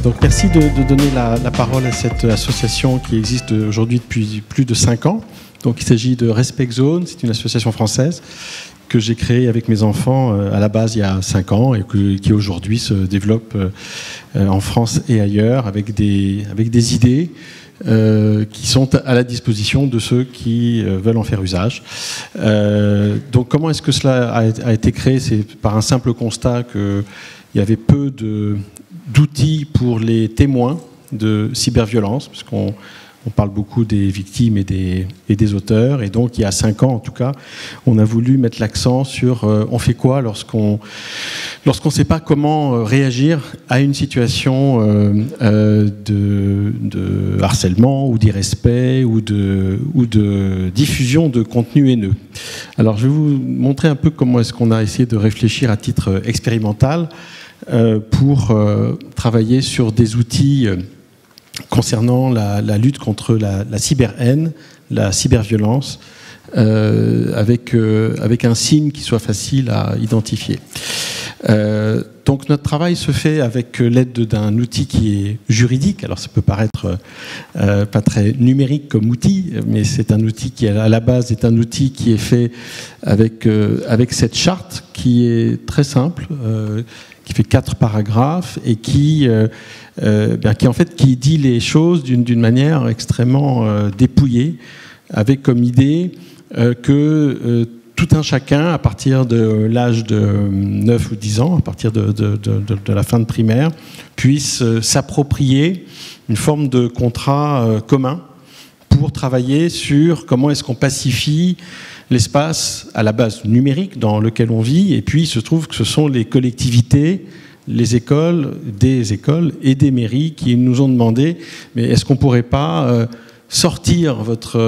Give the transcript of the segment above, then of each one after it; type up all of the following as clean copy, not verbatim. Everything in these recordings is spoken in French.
Donc merci de donner la parole à cette association qui existe aujourd'hui depuis plus de 5 ans. Donc il s'agit de Respect Zone, c'est une association française que j'ai créée avec mes enfants à la base il y a 5 ans et qui aujourd'hui se développe en France et ailleurs avec des idées qui sont à la disposition de ceux qui veulent en faire usage. Donc comment est-ce que cela a été créé? C'est par un simple constat qu'il y avait peu d'outils pour les témoins de cyberviolence, parce qu'on parle beaucoup des victimes et des auteurs, et donc il y a 5 ans en tout cas, on a voulu mettre l'accent sur on fait quoi lorsqu'on ne sait pas comment réagir à une situation de harcèlement ou d'irrespect ou de diffusion de contenu haineux. Alors je vais vous montrer un peu comment est-ce qu'on a essayé de réfléchir à titre expérimental pour travailler sur des outils concernant la lutte contre la cyberhaine, la cyberviolence, avec un signe qui soit facile à identifier. Donc notre travail se fait avec l'aide d'un outil qui est juridique. Alors ça peut paraître pas très numérique comme outil, mais c'est un outil qui à la base est un outil qui est fait avec cette charte qui est très simple, qui fait 4 paragraphes et qui dit les choses d'une manière extrêmement dépouillée, avec comme idée que tout un chacun, à partir de l'âge de 9 ou 10 ans, à partir de la fin de primaire, puisse s'approprier une forme de contrat commun pour travailler sur comment est-ce qu'on pacifie l'espace à la base numérique dans lequel on vit. Et puis il se trouve que ce sont les collectivités, les écoles, des écoles et des mairies qui nous ont demandé mais est-ce qu'on ne pourrait pas sortir votre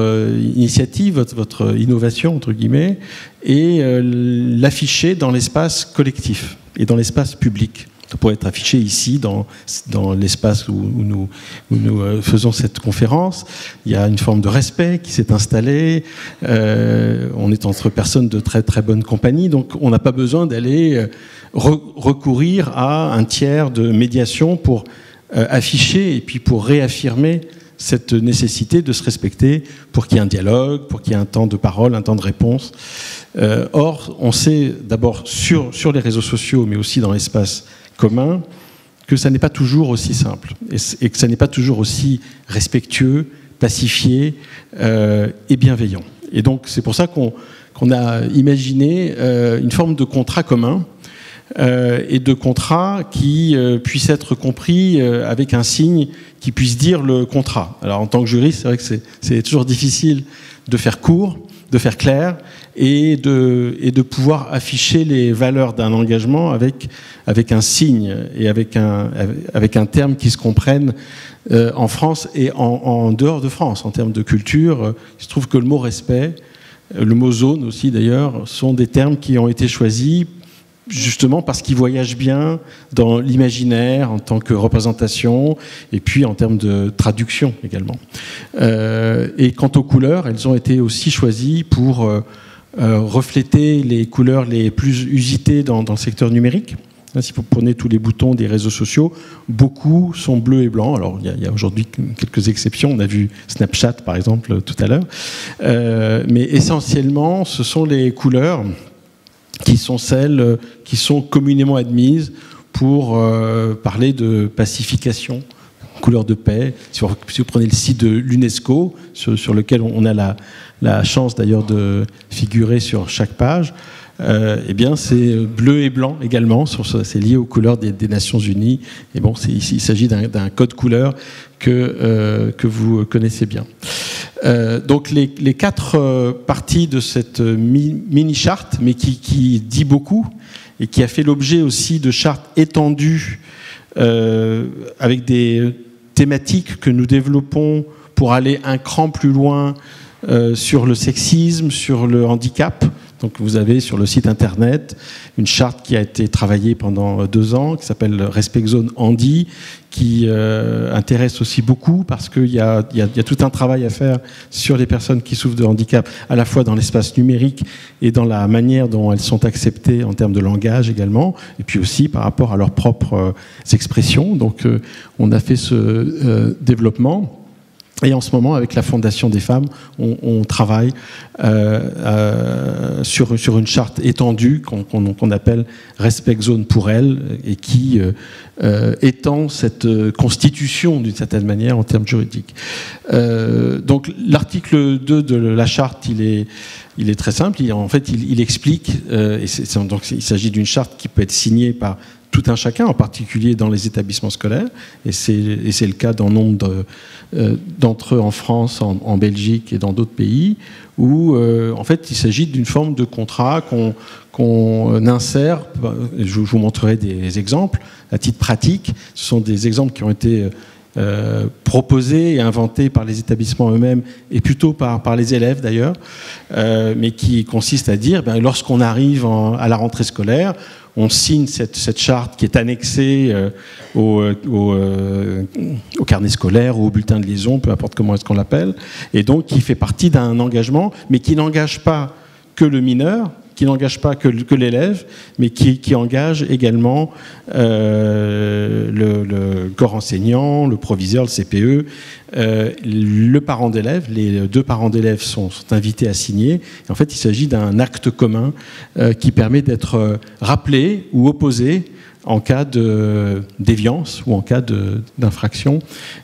initiative, votre innovation entre guillemets, et l'afficher dans l'espace collectif et dans l'espace public. Ça pourrait être affiché ici, dans l'espace où nous faisons cette conférence. Il y a une forme de respect qui s'est installée. On est entre personnes de très très bonne compagnie, donc on n'a pas besoin d'aller recourir à un tiers de médiation pour afficher et puis pour réaffirmer cette nécessité de se respecter pour qu'il y ait un dialogue, pour qu'il y ait un temps de parole, un temps de réponse. Or, on sait d'abord sur les réseaux sociaux, mais aussi dans l'espace commun, que ça n'est pas toujours aussi simple et que ça n'est pas toujours aussi respectueux, pacifié et bienveillant. Et donc, c'est pour ça qu'on a imaginé une forme de contrat commun et de contrat qui puisse être compris avec un signe qui puisse dire le contrat. Alors en tant que juriste, c'est vrai que c'est toujours difficile de faire court, de faire clair et de pouvoir afficher les valeurs d'un engagement avec un signe et avec un terme qui se comprenne en France et en dehors de France. En termes de culture, il se trouve que le mot respect, le mot zone aussi d'ailleurs, sont des termes qui ont été choisis justement parce qu'ils voyagent bien dans l'imaginaire en tant que représentation et puis en termes de traduction également. Et quant aux couleurs, elles ont été aussi choisies pour refléter les couleurs les plus usitées dans le secteur numérique. Si vous prenez tous les boutons des réseaux sociaux, beaucoup sont bleus et blancs. Alors il y a aujourd'hui quelques exceptions. On a vu Snapchat par exemple tout à l'heure. Mais essentiellement, ce sont les couleurs qui sont celles qui sont communément admises pour parler de pacification, couleur de paix. Si vous prenez le site de l'UNESCO, sur lequel on a la chance d'ailleurs de figurer sur chaque page, eh bien c'est bleu et blanc également, c'est lié aux couleurs des Nations Unies. Et bon, il s'agit d'un code couleur que vous connaissez bien. Donc les 4 parties de cette mini-charte, mais qui dit beaucoup et qui a fait l'objet aussi de chartes étendues avec des thématiques que nous développons pour aller un cran plus loin sur le sexisme, sur le handicap. Donc vous avez sur le site internet une charte qui a été travaillée pendant 2 ans, qui s'appelle Respect Zone Handi, qui intéresse aussi beaucoup parce qu'il y a tout un travail à faire sur les personnes qui souffrent de handicap, à la fois dans l'espace numérique et dans la manière dont elles sont acceptées en termes de langage également, et puis aussi par rapport à leurs propres expressions. Donc on a fait ce développement. Et en ce moment, avec la Fondation des femmes, on travaille sur une charte étendue qu'on appelle Respect Zone pour elles, et qui étend cette constitution d'une certaine manière en termes juridiques. Donc l'article 2 de la charte, il est très simple. Il explique, donc il s'agit d'une charte qui peut être signée par tout un chacun, en particulier dans les établissements scolaires, et c'est le cas dans nombre d'entre eux en France, en Belgique et dans d'autres pays, où en fait il s'agit d'une forme de contrat qu'on insère. Je vous montrerai des exemples à titre pratique. Ce sont des exemples qui ont été proposés et inventés par les établissements eux-mêmes, et plutôt par les élèves d'ailleurs, mais qui consistent à dire, lorsqu'on arrive à la rentrée scolaire, on signe cette charte qui est annexée au carnet scolaire ou au bulletin de liaison, peu importe comment est-ce qu'on l'appelle, et donc qui fait partie d'un engagement, mais qui n'engage pas que le mineur, qui n'engage pas que l'élève, mais qui engage également le corps enseignant, le proviseur, le CPE, le parent d'élève. Les deux parents d'élèves sont invités à signer. Et en fait, il s'agit d'un acte commun qui permet d'être rappelé ou opposé en cas de déviance ou en cas d'infraction.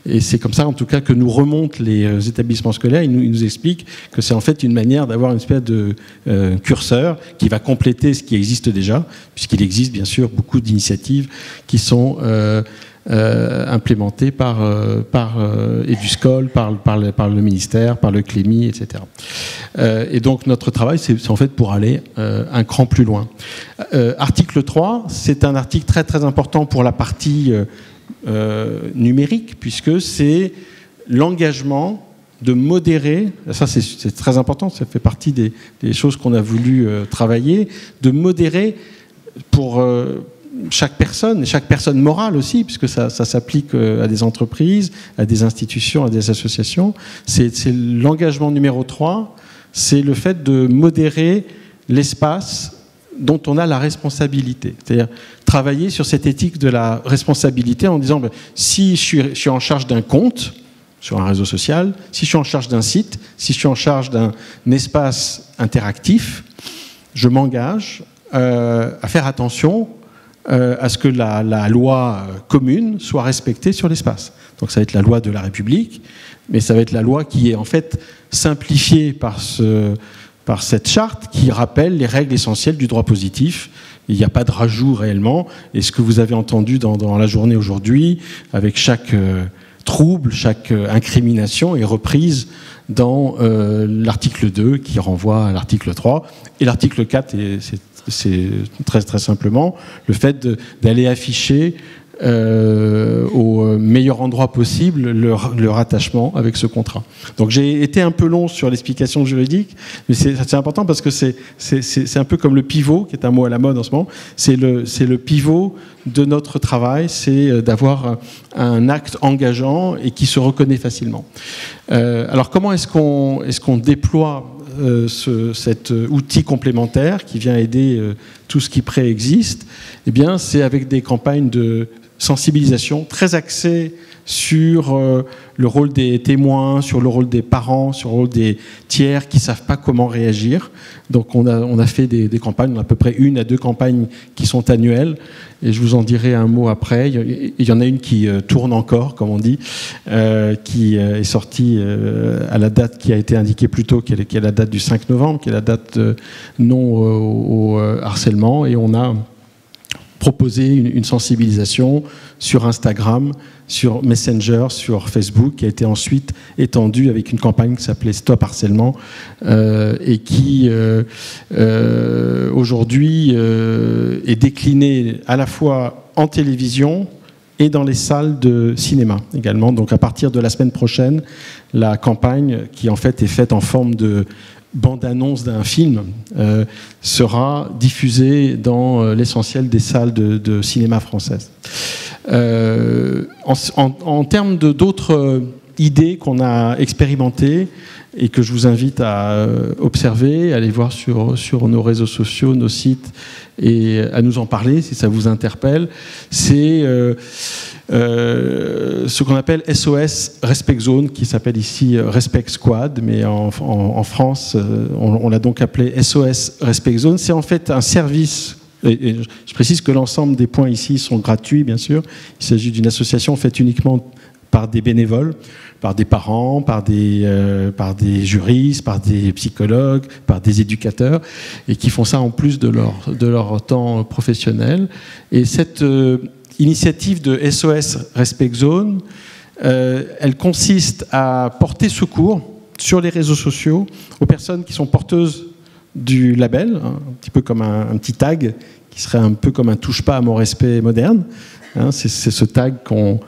Et c'est comme ça, en tout cas, que nous remontent les établissements scolaires. Ils nous expliquent que c'est en fait une manière d'avoir une espèce de curseur qui va compléter ce qui existe déjà, puisqu'il existe bien sûr beaucoup d'initiatives qui sont implémentées par Eduscol, par le ministère, par le Clémy, etc. Et donc notre travail, c'est en fait pour aller un cran plus loin. Article 3, c'est un article très très important pour la partie numérique, puisque c'est l'engagement de modérer, ça c'est très important, ça fait partie des choses qu'on a voulu travailler, de modérer pour chaque personne morale aussi, puisque ça s'applique à des entreprises, à des institutions, à des associations. C'est l'engagement numéro 3, c'est le fait de modérer l'espace dont on a la responsabilité. C'est-à-dire travailler sur cette éthique de la responsabilité en disant si je suis en charge d'un compte sur un réseau social, si je suis en charge d'un site, si je suis en charge d'un espace interactif, je m'engage à faire attention à ce que la loi commune soit respectée sur l'espace. Donc ça va être la loi de la République, mais ça va être la loi qui est en fait simplifiée par cette charte qui rappelle les règles essentielles du droit positif. Il n'y a pas de rajout réellement. Et ce que vous avez entendu dans la journée aujourd'hui, avec chaque trouble, chaque incrimination est reprise dans l'article 2 qui renvoie à l'article 3. Et l'article 4, c'est très, très simplement le fait d'aller afficher au meilleur endroit possible le rattachement avec ce contrat. Donc j'ai été un peu long sur l'explication juridique, mais c'est important parce que c'est un peu comme le pivot, qui est un mot à la mode en ce moment. C'est le pivot de notre travail, c'est d'avoir un acte engageant et qui se reconnaît facilement. Alors comment est-ce qu'on déploie cet outil complémentaire qui vient aider tout ce qui préexiste? Eh bien, c'est avec des campagnes de sensibilisation très axées sur le rôle des témoins, sur le rôle des parents, sur le rôle des tiers qui ne savent pas comment réagir. Donc on a fait des campagnes, on a à peu près 1 à 2 campagnes qui sont annuelles, et je vous en dirai un mot après. Il y en a une qui tourne encore, comme on dit, qui est sortie à la date qui a été indiquée plus tôt, qui est la date du 5 novembre, qui est la date non au harcèlement, et on a proposer une sensibilisation sur Instagram, sur Messenger, sur Facebook, qui a été ensuite étendue avec une campagne qui s'appelait Stop Harcèlement et qui aujourd'hui est déclinée à la fois en télévision et dans les salles de cinéma également. Donc à partir de la semaine prochaine, la campagne, qui en fait est faite en forme de bande-annonce d'un film, sera diffusée dans l'essentiel des salles de cinéma françaises. En termes d'autres idées qu'on a expérimentées et que je vous invite à observer, à aller voir sur nos réseaux sociaux, nos sites, et à nous en parler si ça vous interpelle, c'est ce qu'on appelle SOS Respect Zone, qui s'appelle ici Respect Squad, mais en France, on l'a donc appelé SOS Respect Zone. C'est en fait un service, et je précise que l'ensemble des points ici sont gratuits, bien sûr. Il s'agit d'une association faite uniquement par des bénévoles, par des parents, par des juristes, par des psychologues, par des éducateurs, et qui font ça en plus de leur temps professionnel. Et cette initiative de SOS Respect Zone, elle consiste à porter secours sur les réseaux sociaux aux personnes qui sont porteuses du label, un petit peu comme un petit tag, qui serait un peu comme un touche pas à mon respect moderne. C'est ce tag qu'on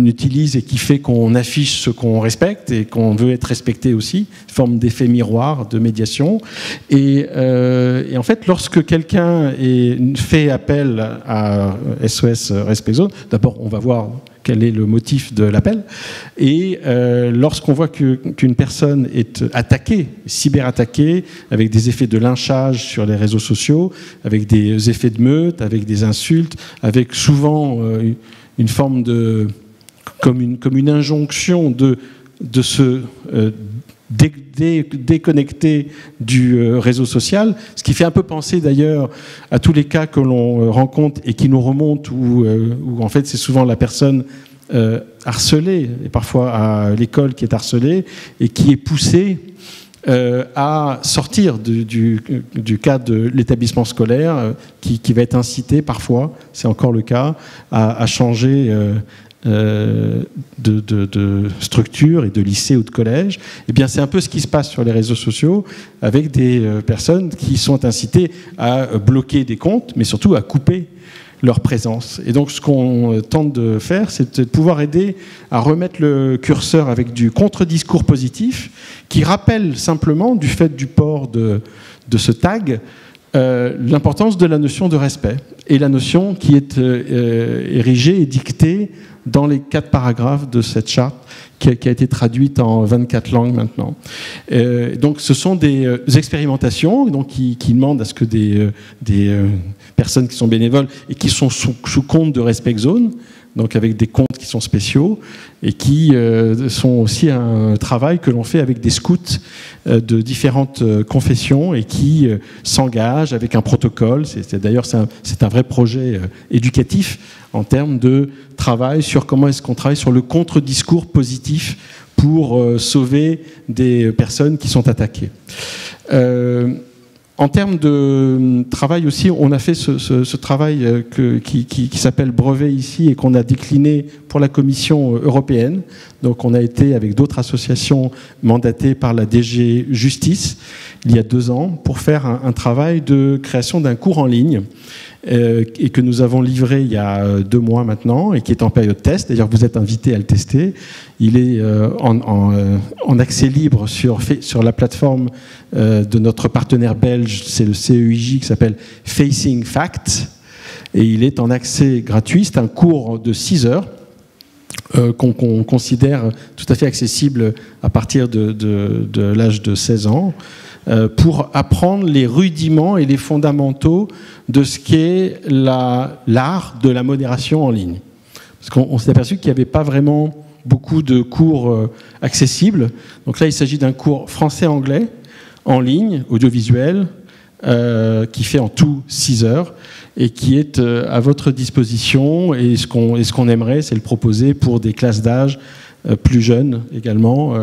utilise et qui fait qu'on affiche ce qu'on respecte et qu'on veut être respecté aussi, forme d'effet miroir, de médiation. Et en fait, lorsque quelqu'un fait appel à SOS Respect Zone, d'abord on va voir quel est le motif de l'appel, et lorsqu'on voit qu'une personne est attaquée, cyberattaquée, avec des effets de lynchage sur les réseaux sociaux, avec des effets de meute, avec des insultes, avec souvent une forme de, comme une injonction de se déconnecter du réseau social, ce qui fait un peu penser d'ailleurs à tous les cas que l'on rencontre et qui nous remontent, où en fait c'est souvent la personne harcelée, et parfois à l'école qui est harcelée, et qui est poussée à sortir du cadre de l'établissement scolaire, qui va être incité parfois, c'est encore le cas, à changer de structure et de lycée ou de collège. Eh bien, c'est un peu ce qui se passe sur les réseaux sociaux, avec des personnes qui sont incitées à bloquer des comptes, mais surtout à couper leur présence. Et donc, ce qu'on tente de faire, c'est de pouvoir aider à remettre le curseur avec du contre-discours positif, qui rappelle simplement, du fait du port de ce tag, l'importance de la notion de respect, et la notion qui est érigée et dictée dans les 4 paragraphes de cette charte, qui a été traduite en 24 langues maintenant. Donc ce sont des expérimentations donc, qui demandent à ce que des personnes qui sont bénévoles et qui sont sous compte de Respect Zone, donc avec des comptes qui sont spéciaux, et qui sont aussi un travail que l'on fait avec des scouts de différentes confessions, et qui s'engagent avec un protocole. D'ailleurs, c'est un vrai projet éducatif en termes de travail sur comment est-ce qu'on travaille sur le contre-discours positif pour sauver des personnes qui sont attaquées. En termes de travail aussi, on a fait ce travail qui s'appelle brevet ici, et qu'on a décliné pour la Commission européenne. Donc on a été avec d'autres associations mandatées par la DG Justice il y a 2 ans pour faire un travail de création d'un cours en ligne, et que nous avons livré il y a 2 mois maintenant, et qui est en période test. D'ailleurs, vous êtes invités à le tester. Il est en accès libre sur la plateforme de notre partenaire belge, c'est le CEIJ, qui s'appelle Facing Facts, et il est en accès gratuit. C'est un cours de 6 heures qu'on considère tout à fait accessible à partir de l'âge de 16 ans, pour apprendre les rudiments et les fondamentaux de ce qu'est l'art de la modération en ligne. Parce qu'on s'est aperçu qu'il n'y avait pas vraiment beaucoup de cours accessibles. Donc là, il s'agit d'un cours français-anglais, en ligne, audiovisuel, qui fait en tout 6 heures, et qui est à votre disposition. Et ce qu'on aimerait, c'est le proposer pour des classes d'âge plus jeunes également,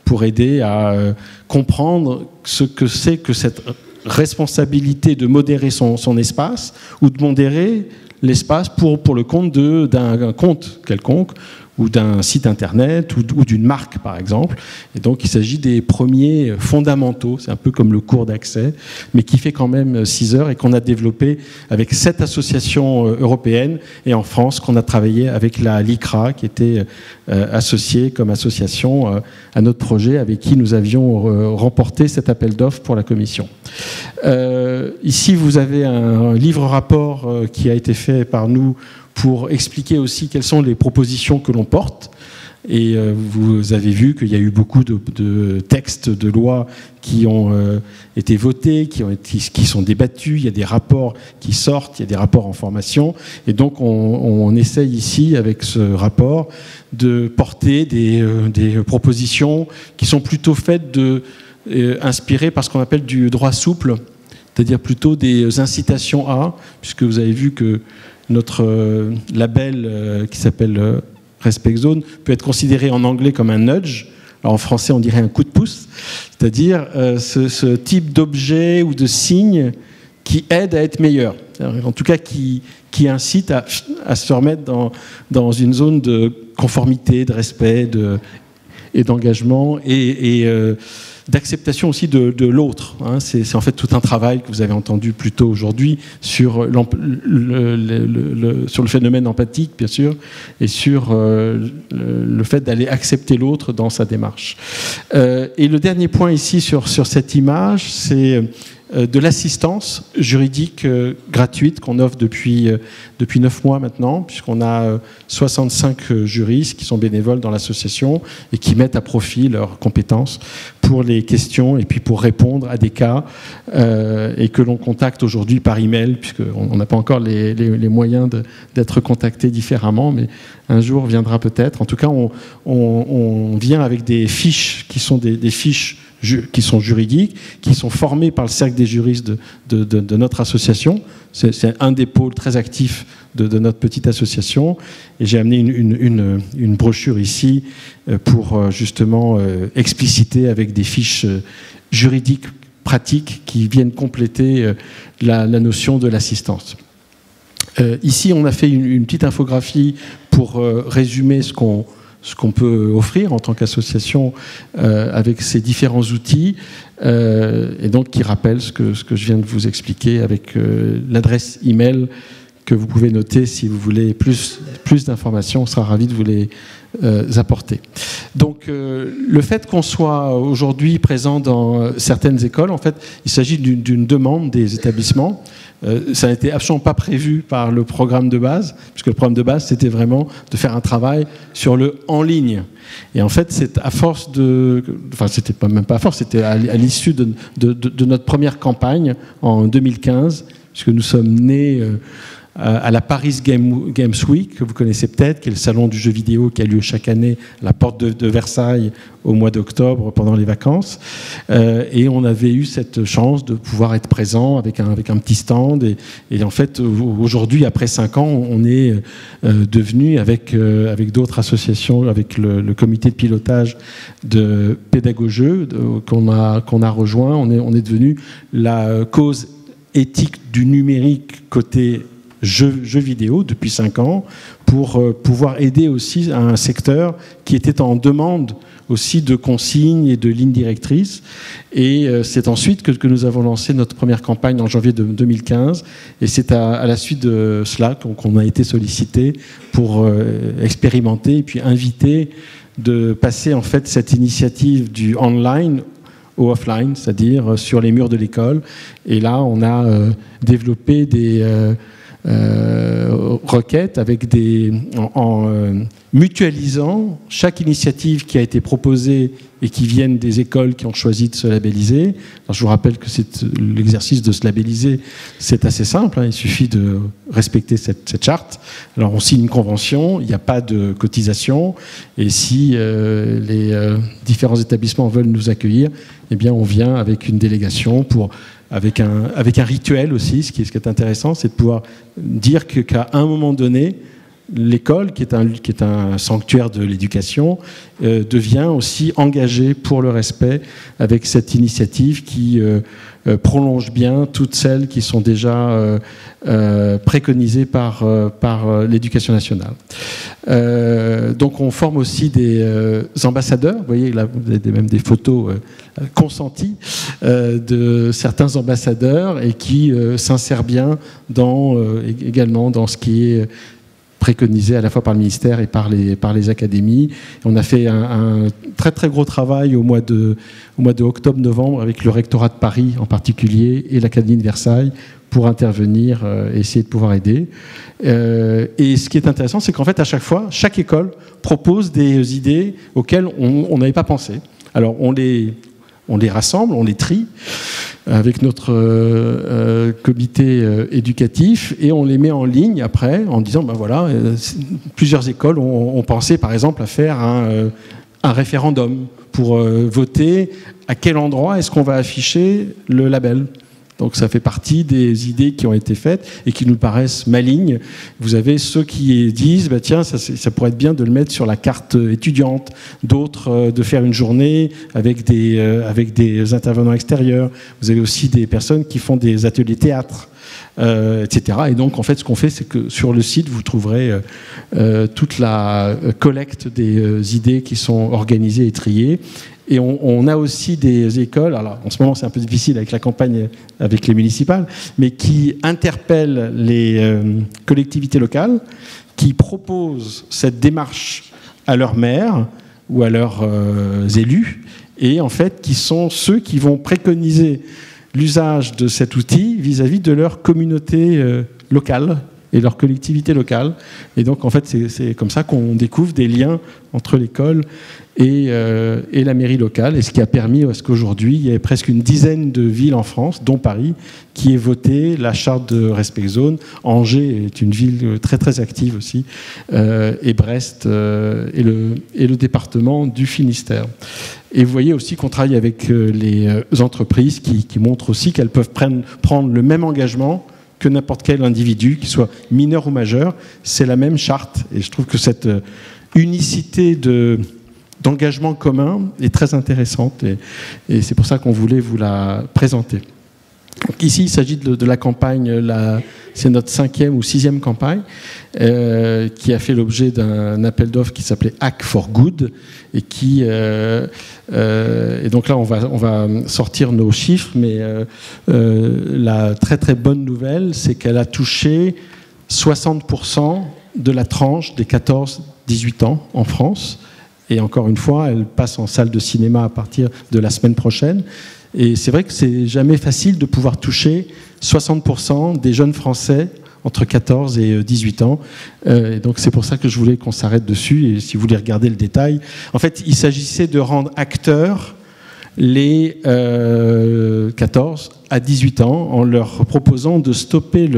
pour aider à comprendre ce que c'est que cette responsabilité de modérer son espace, ou de modérer l'espace pour le compte d'un compte quelconque, ou d'un site internet, ou d'une marque par exemple. Et donc il s'agit des premiers fondamentaux, c'est un peu comme le cours d'accès, mais qui fait quand même 6 heures, et qu'on a développé avec 7 associations européennes, et en France qu'on a travaillé avec la LICRA, qui était associée comme association à notre projet, avec qui nous avions remporté cet appel d'offres pour la Commission. Ici vous avez un livre-rapport qui a été fait par nous pour expliquer aussi quelles sont les propositions que l'on porte. Et vous avez vu qu'il y a eu beaucoup de textes de loi qui ont été votés, qui sont débattus. Il y a des rapports qui sortent, il y a des rapports en formation. Et donc on essaye ici, avec ce rapport, de porter des propositions qui sont plutôt faites inspirées par ce qu'on appelle du droit souple, c'est-à-dire plutôt des incitations à, puisque vous avez vu que notre label qui s'appelle Respect Zone peut être considéré en anglais comme un nudge. Alors en français, on dirait un coup de pouce, c'est-à-dire ce type d'objet ou de signe qui aide à être meilleur. En tout cas, qui incite à se remettre dans une zone de conformité, de respect et d'engagement et d'acceptation aussi de l'autre. C'est en fait tout un travail que vous avez entendu plus tôt aujourd'hui sur le phénomène empathique, bien sûr, et sur le fait d'aller accepter l'autre dans sa démarche. Et le dernier point ici sur cette image, c'est de l'assistance juridique gratuite qu'on offre depuis 9 mois maintenant, puisqu'on a 65 juristes qui sont bénévoles dans l'association et qui mettent à profit leurs compétences pour les questions et puis pour répondre à des cas et que l'on contacte aujourd'hui par email, puisqu'on n'a pas encore les moyens d'être contacté différemment, mais un jour viendra peut-être. En tout cas, on vient avec des fiches qui sont des fiches qui sont juridiques, qui sont formés par le cercle des juristes de notre association. C'est un des pôles très actifs de notre petite association. Et j'ai amené une brochure ici pour justement expliciter avec des fiches juridiques pratiques qui viennent compléter la notion de l'assistance. Ici, on a fait une petite infographie pour résumer ce qu'on peut offrir en tant qu'association avec ces différents outils et donc qui rappelle ce que je viens de vous expliquer avec l'adresse email que vous pouvez noter si vous voulez plus d'informations. On sera ravis de vous les apporter. Donc le fait qu'on soit aujourd'hui présent dans certaines écoles, en fait, il s'agit d'une demande des établissements. Ça n'était absolument pas prévu par le programme de base, puisque le programme de base, c'était vraiment de faire un travail sur le en ligne. Et en fait, c'est à force enfin, c'était même pas à force, c'était à l'issue de notre première campagne en 2015, puisque nous sommes nés à la Paris Games Week, que vous connaissez peut-être, qui est le salon du jeu vidéo qui a lieu chaque année à la porte de Versailles au mois d'octobre pendant les vacances. Et on avait eu cette chance de pouvoir être présent avec un petit stand. Et en fait, aujourd'hui, après 5 ans, on est devenu, avec d'autres associations, avec le comité de pilotage de Pédagogeux qu'on a rejoint, on est devenu la cause éthique du numérique côté jeux vidéo depuis 5 ans pour pouvoir aider aussi un secteur qui était en demande aussi de consignes et de lignes directrices. Et c'est ensuite que nous avons lancé notre première campagne en janvier 2015. Et c'est à la suite de cela qu'on a été sollicité pour expérimenter et puis inviter de passer en fait cette initiative du online au offline, c'est-à-dire sur les murs de l'école. Et là, on a développé des requêtes avec en mutualisant chaque initiative qui a été proposée et qui viennent des écoles qui ont choisi de se labelliser. Alors, je vous rappelle que l'exercice de se labelliser, c'est assez simple, il suffit de respecter cette charte. Alors on signe une convention, il n'y a pas de cotisation, et si les différents établissements veulent nous accueillir, eh bien on vient avec une délégation avec un rituel aussi. Ce qui est intéressant, c'est de pouvoir dire qu'à un moment donné, l'école, qui est un sanctuaire de l'éducation, devient aussi engagée pour le respect avec cette initiative qui prolonge bien toutes celles qui sont déjà préconisées par l'éducation nationale. Donc on forme aussi des ambassadeurs. Vous voyez, là, vous avez même des photos consenties de certains ambassadeurs et qui s'insèrent bien également dans ce qui est préconisé à la fois par le ministère et par les académies. On a fait un très très gros travail au mois de octobre-novembre avec le rectorat de Paris en particulier et l'Académie de Versailles pour intervenir et essayer de pouvoir aider. Et ce qui est intéressant, c'est qu'en fait, à chaque fois, chaque école propose des idées auxquelles on n'avait pas pensé. Alors, on les rassemble, on les trie avec notre comité éducatif et on les met en ligne après en disant, ben voilà, plusieurs écoles ont pensé, par exemple, à faire un référendum pour voter à quel endroit est-ce qu'on va afficher le label. Donc ça fait partie des idées qui ont été faites et qui nous paraissent malignes. Vous avez ceux qui disent bah tiens, ça pourrait être bien de le mettre sur la carte étudiante, d'autres de faire une journée avec des intervenants extérieurs. Vous avez aussi des personnes qui font des ateliers théâtre, etc. Et donc en fait ce qu'on fait, c'est que sur le site vous trouverez toute la collecte des idées qui sont organisées et triées. Et on a aussi des écoles, alors en ce moment c'est un peu difficile avec la campagne avec les municipales, mais qui interpellent les collectivités locales, qui proposent cette démarche à leurs maires ou à leurs élus, et en fait qui sont ceux qui vont préconiser l'usage de cet outil vis-à-vis de leur communauté locale et leur collectivité locale. Et donc en fait c'est comme ça qu'on découvre des liens entre l'école et la mairie locale, et ce qui a permis à ce qu'aujourd'hui, il y ait presque une dizaine de villes en France, dont Paris, qui aient voté la charte de Respect Zone. Angers est une ville très très active aussi, et Brest et le département du Finistère. Et vous voyez aussi qu'on travaille avec les entreprises qui montrent aussi qu'elles peuvent prendre le même engagement que n'importe quel individu, qu'il soit mineur ou majeur. C'est la même charte, et je trouve que cette unicité d'engagement commun est très intéressante, et c'est pour ça qu'on voulait vous la présenter. Donc ici, il s'agit de la campagne, c'est notre 5e ou 6e campagne, qui a fait l'objet d'un appel d'offres qui s'appelait Hack for Good, et et donc là, on va sortir nos chiffres, mais la très très bonne nouvelle, c'est qu'elle a touché 60% de la tranche des 14-18 ans en France. Et encore une fois, elle passe en salle de cinéma à partir de la semaine prochaine. Et c'est vrai que c'est jamais facile de pouvoir toucher 60% des jeunes Français entre 14 et 18 ans. Et donc c'est pour ça que je voulais qu'on s'arrête dessus. Et si vous voulez regarder le détail, en fait, il s'agissait de rendre acteurs les 14 à 18 ans en leur proposant de stopper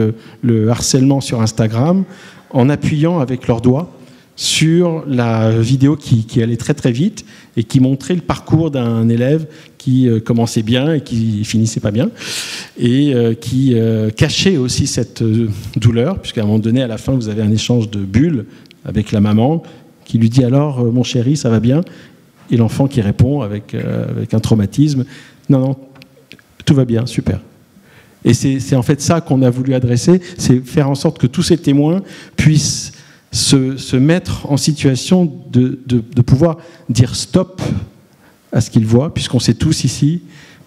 le harcèlement sur Instagram en appuyant avec leurs doigts sur la vidéo qui allait très très vite et qui montrait le parcours d'un élève qui commençait bien et qui finissait pas bien, et qui cachait aussi cette douleur, puisqu'à un moment donné, à la fin, vous avez un échange de bulles avec la maman qui lui dit alors mon chéri, ça va bien, et l'enfant qui répond avec un traumatisme, non, tout va bien, super. Et c'est en fait ça qu'on a voulu adresser, c'est faire en sorte que tous ces témoins puissent se mettre en situation de pouvoir dire stop à ce qu'ils voient, puisqu'on sait tous ici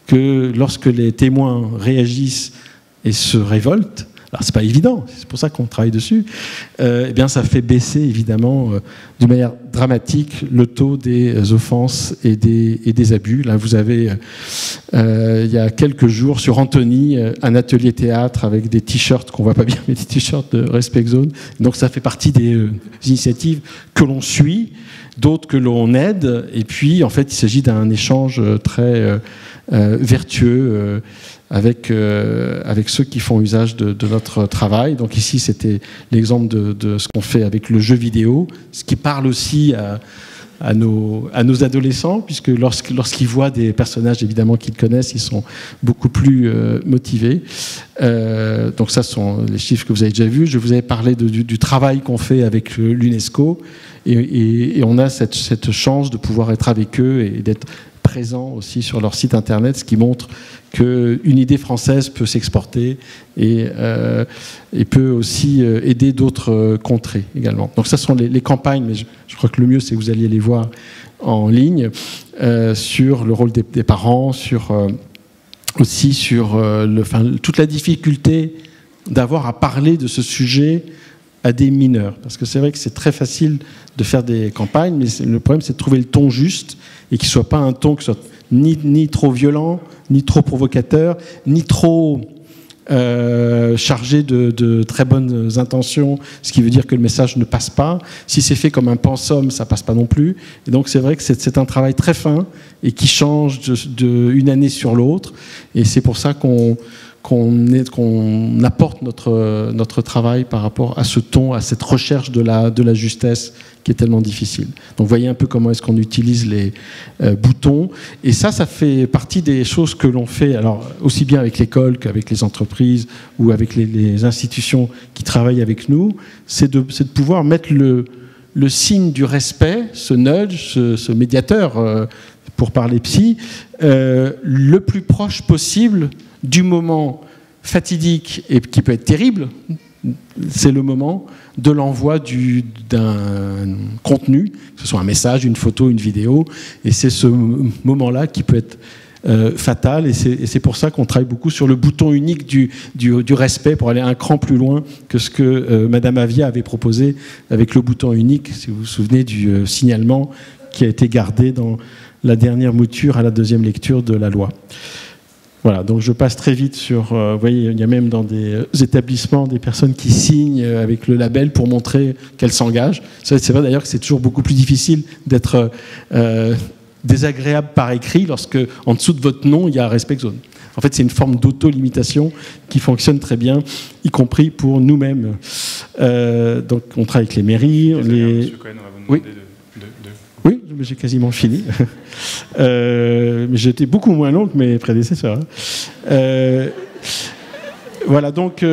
que lorsque les témoins réagissent et se révoltent, alors c'est pas évident, c'est pour ça qu'on travaille dessus, eh bien ça fait baisser évidemment de manière dramatique le taux des offenses et des abus. Là vous avez il y a quelques jours sur Antony un atelier théâtre avec des t-shirts qu'on voit pas bien, mais des t-shirts de Respect Zone. Donc ça fait partie des initiatives que l'on suit, d'autres que l'on aide, et puis en fait il s'agit d'un échange très vertueux avec ceux qui font usage de notre travail. Donc ici, c'était l'exemple de ce qu'on fait avec le jeu vidéo, ce qui parle aussi à nos adolescents, puisque lorsqu'ils voient des personnages évidemment qu'ils connaissent, ils sont beaucoup plus motivés. Donc ça, ce sont les chiffres que vous avez déjà vus. Je vous avais parlé du travail qu'on fait avec l'UNESCO, et on a cette chance de pouvoir être avec eux et d'être présent aussi sur leur site internet, ce qui montre qu'une idée française peut s'exporter et peut aussi aider d'autres contrées également. Donc ça sont les campagnes, mais je crois que le mieux c'est que vous alliez les voir en ligne, sur le rôle des parents, aussi sur toute la difficulté d'avoir à parler de ce sujet à des mineurs. Parce que c'est vrai que c'est très facile de faire des campagnes, mais le problème, c'est de trouver le ton juste et qu'il ne soit pas un ton qui soit ni trop violent, ni trop provocateur, ni trop chargé de très bonnes intentions, ce qui veut dire que le message ne passe pas. Si c'est fait comme un pensum, ça passe pas non plus. Et donc c'est vrai que c'est un travail très fin et qui change d'une année sur l'autre. Et c'est pour ça qu'on apporte notre travail par rapport à ce ton, à cette recherche de la justesse qui est tellement difficile. Donc vous voyez un peu comment est-ce qu'on utilise les boutons. Et ça fait partie des choses que l'on fait, alors aussi bien avec l'école qu'avec les entreprises ou avec les institutions qui travaillent avec nous, c'est de pouvoir mettre le signe du respect, ce nudge, ce médiateur, pour parler psy, le plus proche possible du moment fatidique et qui peut être terrible. C'est le moment de l'envoi d'un contenu, que ce soit un message, une photo, une vidéo, et c'est ce moment-là qui peut être fatal, et c'est pour ça qu'on travaille beaucoup sur le bouton unique du respect, pour aller un cran plus loin que ce que Madame Avia avait proposé avec le bouton unique, si vous vous souvenez du signalement qui a été gardé dans la dernière mouture à la deuxième lecture de la loi. Voilà, donc je passe très vite sur... vous voyez, il y a même dans des établissements des personnes qui signent avec le label pour montrer qu'elles s'engagent. C'est vrai d'ailleurs que c'est toujours beaucoup plus difficile d'être désagréable par écrit lorsque, en dessous de votre nom, il y a Respect Zone. En fait, c'est une forme d'auto-limitation qui fonctionne très bien, y compris pour nous-mêmes. Donc, on travaille avec les mairies. Monsieur Cohen, on va vous demander Oui, j'ai quasiment fini. Mais j'étais beaucoup moins long que mes prédécesseurs. Voilà, donc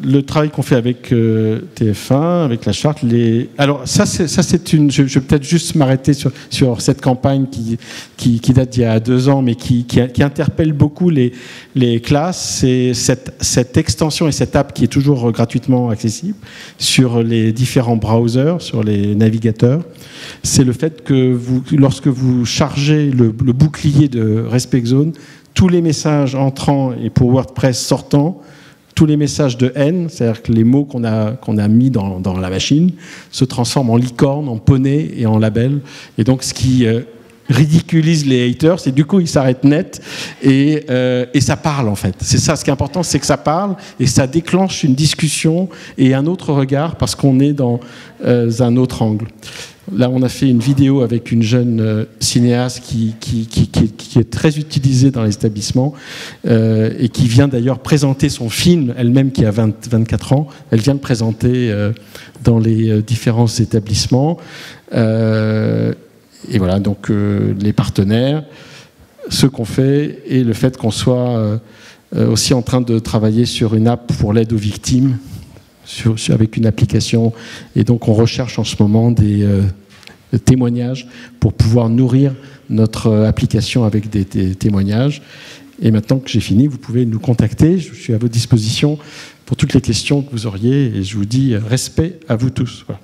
le travail qu'on fait avec TF1, avec la charte. Alors ça c'est une. Je vais peut-être juste m'arrêter sur cette campagne qui date d'il y a 2 ans, mais qui interpelle beaucoup les classes. C'est cette extension et cette app qui est toujours gratuitement accessible sur les différents browsers, sur les navigateurs. C'est le fait que lorsque vous chargez le bouclier de Respect Zone, tous les messages entrants et pour WordPress sortants, tous les messages de haine, c'est-à-dire que les mots qu'on a mis dans la machine, se transforment en licorne, en poney et en label. Et donc, ce qui ridiculise les haters, c'est du coup, ils s'arrêtent net et ça parle, en fait. C'est ça, ce qui est important, c'est que ça parle et ça déclenche une discussion et un autre regard parce qu'on est dans un autre angle. Là, on a fait une vidéo avec une jeune cinéaste qui est très utilisée dans les établissements et qui vient d'ailleurs présenter son film, elle-même qui a 24 ans. Elle vient de présenter dans les différents établissements. Et voilà, donc les partenaires, ce qu'on fait et le fait qu'on soit aussi en train de travailler sur une app pour l'aide aux victimes, avec une application, et donc on recherche en ce moment des témoignages pour pouvoir nourrir notre application avec des témoignages. Et maintenant que j'ai fini, vous pouvez nous contacter, je suis à votre disposition pour toutes les questions que vous auriez, et je vous dis respect à vous tous. Voilà.